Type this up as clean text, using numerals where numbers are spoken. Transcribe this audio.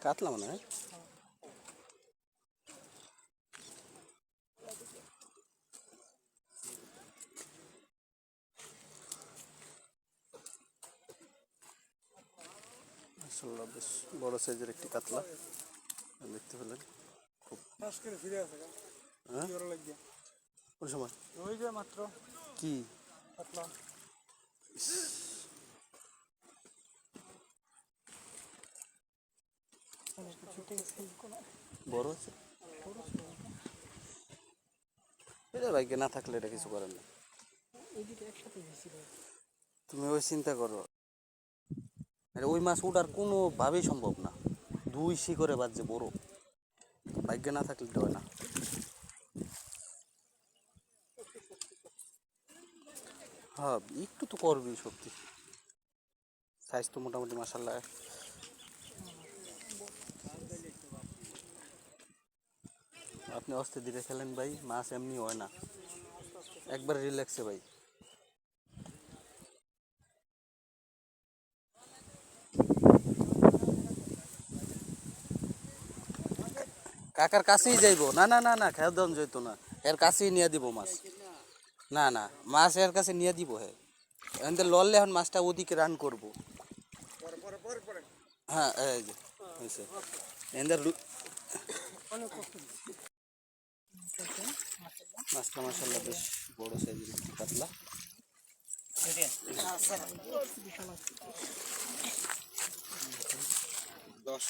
কাতলা মনে হয়। মাশাআল্লাহ বেশ বড় সাইজের একটি কাতলা দেখতে পেলেন। খুব ফিরে আসে কোন সময় ওই যে মাত্র কি কাতলা বড় আছে এটা ভাইকে না থাকলে এটা কিছু করেন না। তুমি ওই চিন্তা করো, ওই মাছ ওঠার কোনোভাবেই সম্ভব না। দুই শিকড়ে বাজছে বড়, ভাগ্য না থাকলে এটা হয় না। হ্যাঁ একটু তো করবি সত্যি, সাইজ তো মোটামুটি মাশাআল্লাহ। আপনি আস্তে ধীরে খেলেন ভাই, মাছ এমনি হয় না, একবার রিল্যাক্সে ভাই। কাকার কাছেই যাইবো, না না না না খেয়াল দেওয়া যাইতো না, এর কাছেই নিয়ে দিব মাছ। না না মাছ এর কাছে নিয়ে দিব, হ্যাঁ এখান লড়লে এখন মাছটা ওদিকে রান করবো। হ্যাঁ এই যে হয়েছে মাছটা মাশাআল্লাহ বেশ বড় সাইজের কাতলা। দশ